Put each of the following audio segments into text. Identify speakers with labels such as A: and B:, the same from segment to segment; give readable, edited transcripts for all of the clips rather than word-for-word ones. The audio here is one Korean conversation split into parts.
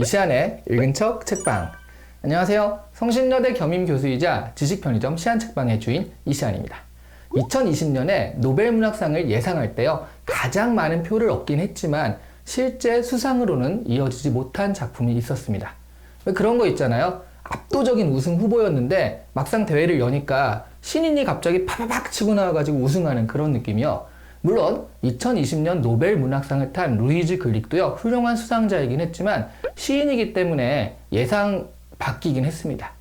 A: 이시안의 읽은 척 책방. 안녕하세요. 성신여대 겸임 교수이자 지식편의점 시안책방의 주인 이시안입니다. 2020년에 노벨문학상을 예상할 때요, 가장 많은 표를 얻긴 했지만 실제 수상으로는 이어지지 못한 작품이 있었습니다. 왜 그런 거 있잖아요. 압도적인 우승 후보였는데 막상 대회를 여니까 신인이 갑자기 파바박 치고 나와가지고 우승하는 그런 느낌이요. 물론 2020년 노벨문학상을 탄 루이즈 글릭도요, 훌륭한 수상자이긴 했지만 시인이기 때문에 예상 바뀌긴 했습니다.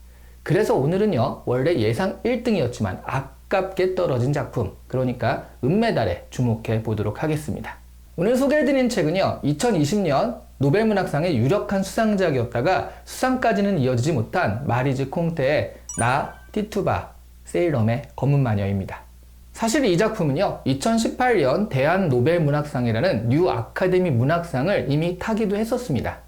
A: 그래서 오늘은요, 원래 예상 1등이었지만 아깝게 떨어진 작품, 그러니까 은메달에 주목해 보도록 하겠습니다. 오늘 소개해드린 책은요, 2020년 노벨문학상의 유력한 수상작이었다가 수상까지는 이어지지 못한 마리즈 콩테의 나 티투바 세일럼의 검은 마녀입니다. 사실 이 작품은요, 2018년 대한 노벨문학상이라는 뉴 아카데미 문학상을 이미 타기도 했었습니다.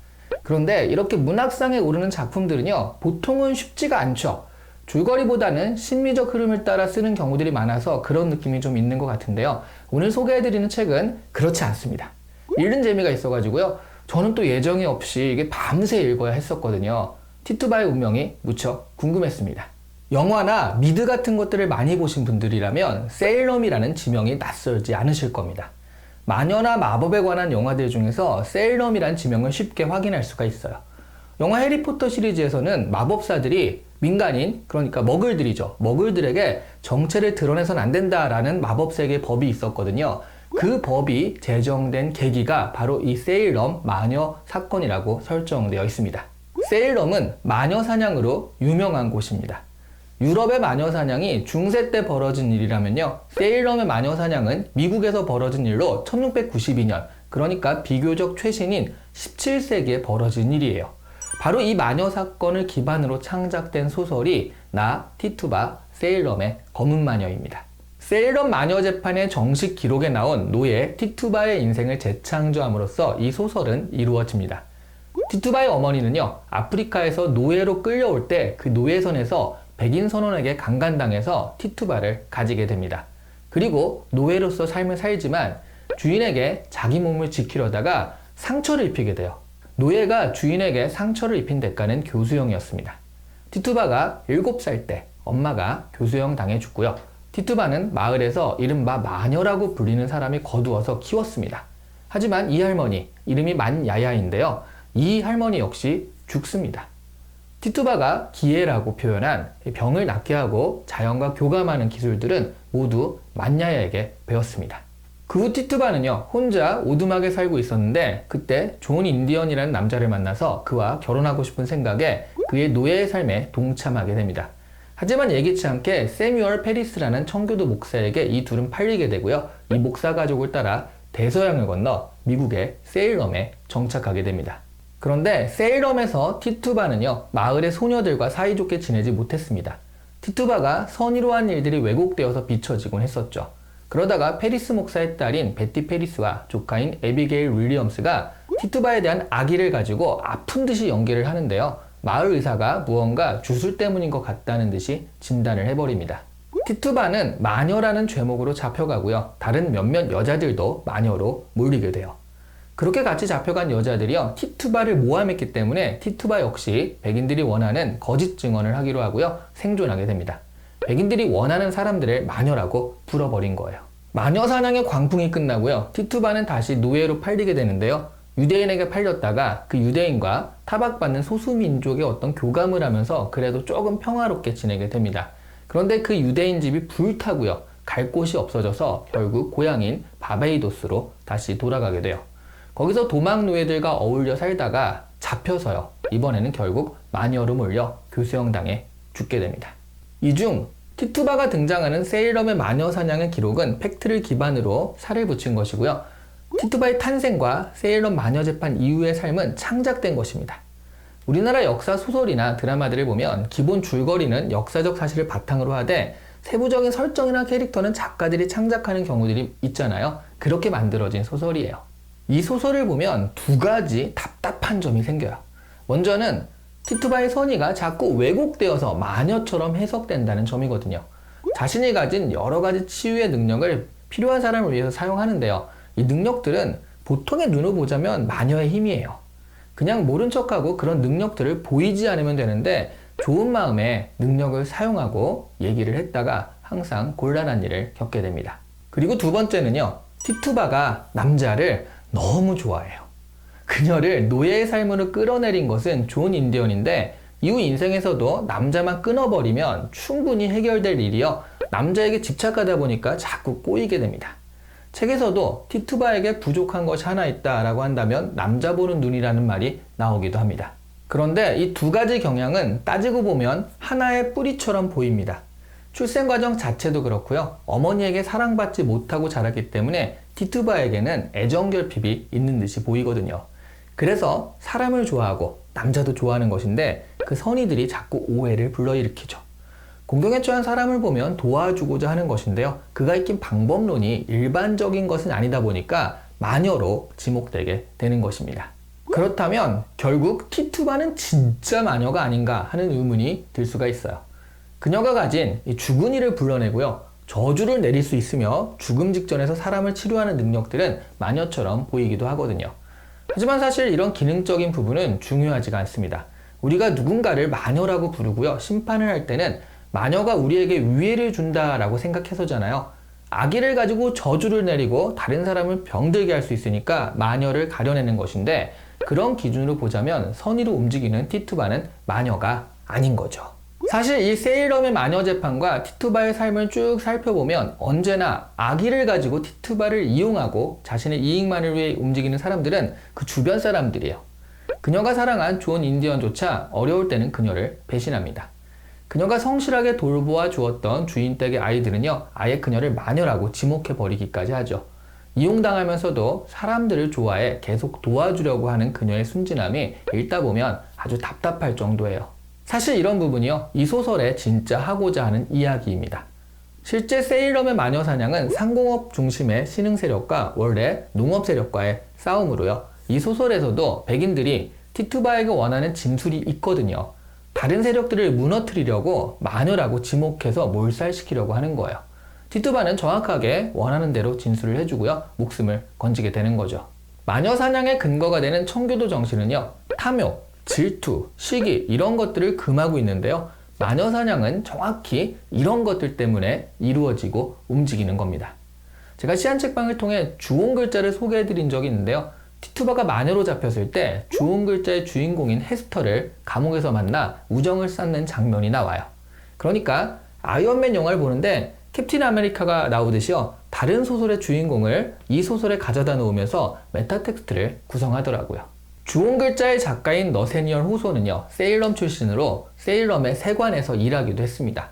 A: 그런데 이렇게 문학상에 오르는 작품들은요, 보통은 쉽지가 않죠. 줄거리보다는 심리적 흐름을 따라 쓰는 경우들이 많아서 그런 느낌이 좀 있는 것 같은데요. 오늘 소개해드리는 책은 그렇지 않습니다. 읽는 재미가 있어가지고요, 저는 또 예정이 없이 이게 밤새 읽어야 했었거든요. 티투바의 운명이 무척 궁금했습니다. 영화나 미드 같은 것들을 많이 보신 분들이라면 세일럼이라는 지명이 낯설지 않으실 겁니다. 마녀나 마법에 관한 영화들 중에서 세일럼이란 지명을 쉽게 확인할 수가 있어요. 영화 해리포터 시리즈에서는 마법사들이 민간인, 그러니까 머글들이죠. 머글들에게 정체를 드러내선 안 된다라는 마법세계의 법이 있었거든요. 그 법이 제정된 계기가 바로 이 세일럼 마녀 사건이라고 설정되어 있습니다. 세일럼은 마녀 사냥으로 유명한 곳입니다. 유럽의 마녀 사냥이 중세 때 벌어진 일이라면요, 세일럼의 마녀 사냥은 미국에서 벌어진 일로 1692년, 그러니까 비교적 최신인 17세기에 벌어진 일이에요. 바로 이 마녀 사건을 기반으로 창작된 소설이 나 티투바 세일럼의 검은 마녀입니다. 세일럼 마녀 재판의 정식 기록에 나온 노예 티투바의 인생을 재창조함으로써 이 소설은 이루어집니다. 티투바의 어머니는요, 아프리카에서 노예로 끌려올 때 그 노예선에서 백인 선원에게 강간당해서 티투바를 가지게 됩니다. 그리고 노예로서 삶을 살지만 주인에게 자기 몸을 지키려다가 상처를 입히게 돼요. 노예가 주인에게 상처를 입힌 대가는 교수형이었습니다. 티투바가 7살 때 엄마가 교수형 당해 죽고요. 티투바는 마을에서 이른바 마녀라고 불리는 사람이 거두어서 키웠습니다. 하지만 이 할머니, 이름이 만야야인데요. 이 할머니 역시 죽습니다. 티투바가 기회라고 표현한 병을 낫게 하고 자연과 교감하는 기술들은 모두 만야야에게 배웠습니다. 그 후 티투바는요, 혼자 오두막에 살고 있었는데 그때 존 인디언이라는 남자를 만나서 그와 결혼하고 싶은 생각에 그의 노예의 삶에 동참하게 됩니다. 하지만 예기치 않게 세뮤얼 페리스라는 청교도 목사에게 이 둘은 팔리게 되고요, 이 목사 가족을 따라 대서양을 건너 미국의 세일럼에 정착하게 됩니다. 그런데 세일럼에서 티투바는요, 마을의 소녀들과 사이좋게 지내지 못했습니다. 티투바가 선의로 한 일들이 왜곡되어서 비춰지곤 했었죠. 그러다가 페리스 목사의 딸인 베티 페리스와 조카인 에비게일 윌리엄스가 티투바에 대한 악의를 가지고 아픈 듯이 연기를 하는데요, 마을 의사가 무언가 주술 때문인 것 같다는 듯이 진단을 해버립니다. 티투바는 마녀라는 죄목으로 잡혀가고요, 다른 몇몇 여자들도 마녀로 몰리게 돼요. 그렇게 같이 잡혀간 여자들이요, 티투바를 모함했기 때문에 티투바 역시 백인들이 원하는 거짓 증언을 하기로 하고요, 생존하게 됩니다. 백인들이 원하는 사람들을 마녀라고 불어버린 거예요. 마녀 사냥의 광풍이 끝나고요, 티투바는 다시 노예로 팔리게 되는데요, 유대인에게 팔렸다가 그 유대인과 타박받는 소수민족의 어떤 교감을 하면서 그래도 조금 평화롭게 지내게 됩니다. 그런데 그 유대인 집이 불타고요, 갈 곳이 없어져서 결국 고향인 바베이도스로 다시 돌아가게 돼요. 거기서 도망 노예들과 어울려 살다가 잡혀서요, 이번에는 결국 마녀로 몰려 교수형 당해 죽게 됩니다. 이 중 티투바가 등장하는 세일럼의 마녀 사냥의 기록은 팩트를 기반으로 살을 붙인 것이고요, 티투바의 탄생과 세일럼 마녀 재판 이후의 삶은 창작된 것입니다. 우리나라 역사 소설이나 드라마들을 보면 기본 줄거리는 역사적 사실을 바탕으로 하되 세부적인 설정이나 캐릭터는 작가들이 창작하는 경우들이 있잖아요. 그렇게 만들어진 소설이에요. 이 소설을 보면 두 가지 답답한 점이 생겨요. 먼저는 티투바의 선의가 자꾸 왜곡되어서 마녀처럼 해석된다는 점이거든요. 자신이 가진 여러 가지 치유의 능력을 필요한 사람을 위해서 사용하는데요, 이 능력들은 보통의 눈으로 보자면 마녀의 힘이에요. 그냥 모른 척하고 그런 능력들을 보이지 않으면 되는데 좋은 마음에 능력을 사용하고 얘기를 했다가 항상 곤란한 일을 겪게 됩니다. 그리고 두 번째는요. 티투바가 남자를 너무 좋아해요. 그녀를 노예의 삶으로 끌어내린 것은 존 인디언인데 이후 인생에서도 남자만 끊어버리면 충분히 해결될 일이요. 남자에게 집착하다 보니까 자꾸 꼬이게 됩니다. 책에서도 티투바에게 부족한 것이 하나 있다라고 한다면 남자 보는 눈이라는 말이 나오기도 합니다. 그런데 이 두 가지 경향은 따지고 보면 하나의 뿌리처럼 보입니다. 출생 과정 자체도 그렇고요. 어머니에게 사랑받지 못하고 자랐기 때문에 티투바에게는 애정결핍이 있는 듯이 보이거든요. 그래서 사람을 좋아하고 남자도 좋아하는 것인데 그 선의들이 자꾸 오해를 불러일으키죠. 공경에 처한 사람을 보면 도와주고자 하는 것인데요. 그가 익힌 방법론이 일반적인 것은 아니다 보니까 마녀로 지목되게 되는 것입니다. 그렇다면 결국 티투바는 진짜 마녀가 아닌가 하는 의문이 들 수가 있어요. 그녀가 가진 이 죽은 이를 불러내고요. 저주를 내릴 수 있으며 죽음 직전에서 사람을 치료하는 능력들은 마녀처럼 보이기도 하거든요. 하지만 사실 이런 기능적인 부분은 중요하지가 않습니다. 우리가 누군가를 마녀라고 부르고요. 심판을 할 때는 마녀가 우리에게 위해를 준다라고 생각해서잖아요. 악의를 가지고 저주를 내리고 다른 사람을 병들게 할 수 있으니까 마녀를 가려내는 것인데 그런 기준으로 보자면 선의로 움직이는 티투바는 마녀가 아닌 거죠. 사실 이 세일럼의 마녀 재판과 티투바의 삶을 쭉 살펴보면 언제나 악의를 가지고 티투바를 이용하고 자신의 이익만을 위해 움직이는 사람들은 그 주변 사람들이에요. 그녀가 사랑한 존 인디언조차 어려울 때는 그녀를 배신합니다. 그녀가 성실하게 돌보아 주었던 주인 댁의 아이들은요, 아예 그녀를 마녀라고 지목해버리기까지 하죠. 이용당하면서도 사람들을 좋아해 계속 도와주려고 하는 그녀의 순진함이 읽다 보면 아주 답답할 정도예요. 사실 이런 부분이요, 이 소설에 진짜 하고자 하는 이야기입니다. 실제 세일럼의 마녀 사냥은 상공업 중심의 신흥 세력과 원래 농업 세력과의 싸움으로요. 이 소설에서도 백인들이 티투바에게 원하는 진술이 있거든요. 다른 세력들을 무너뜨리려고 마녀라고 지목해서 몰살시키려고 하는 거예요. 티투바는 정확하게 원하는 대로 진술을 해주고요. 목숨을 건지게 되는 거죠. 마녀 사냥의 근거가 되는 청교도 정신은요. 탐욕, 질투, 시기 이런 것들을 금하고 있는데요. 마녀 사냥은 정확히 이런 것들 때문에 이루어지고 움직이는 겁니다. 제가 시한책방을 통해 주온 글자를 소개해드린 적이 있는데요. 티투바가 마녀로 잡혔을 때 주온 글자의 주인공인 헤스터를 감옥에서 만나 우정을 쌓는 장면이 나와요. 그러니까 아이언맨 영화를 보는데 캡틴 아메리카가 나오듯이요. 다른 소설의 주인공을 이 소설에 가져다 놓으면서 메타텍스트를 구성하더라고요. 주온 글자의 작가인 너세니얼 호소는요. 세일럼 출신으로 세일럼의 세관에서 일하기도 했습니다.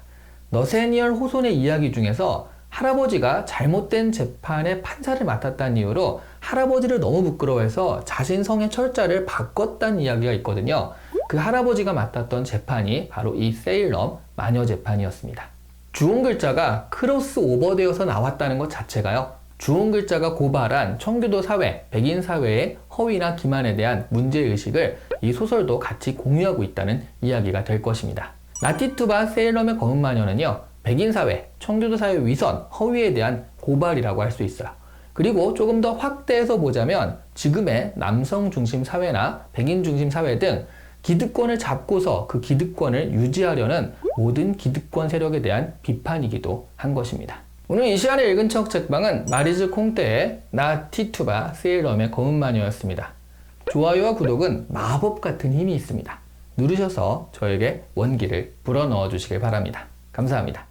A: 너세니얼 호소의 이야기 중에서 할아버지가 잘못된 재판의 판사를 맡았다는 이유로 할아버지를 너무 부끄러워해서 자신 성의 철자를 바꿨다는 이야기가 있거든요. 그 할아버지가 맡았던 재판이 바로 이 세일럼 마녀 재판이었습니다. 주온 글자가 크로스 오버되어서 나왔다는 것 자체가요. 주온 글자가 고발한 청교도 사회, 백인 사회의 허위나 기만에 대한 문제의식을 이 소설도 같이 공유하고 있다는 이야기가 될 것입니다. 나티투바 세일럼의 검은 마녀는요. 백인 사회, 청교도 사회 위선, 허위에 대한 고발이라고 할 수 있어요. 그리고 조금 더 확대해서 보자면 지금의 남성 중심 사회나 백인 중심 사회 등 기득권을 잡고서 그 기득권을 유지하려는 모든 기득권 세력에 대한 비판이기도 한 것입니다. 오늘 이 시간에 읽은 척 책방은 마리즈 콩테의 나 티투바 세일럼의 검은 마녀였습니다. 좋아요와 구독은 마법 같은 힘이 있습니다. 누르셔서 저에게 원기를 불어넣어 주시길 바랍니다. 감사합니다.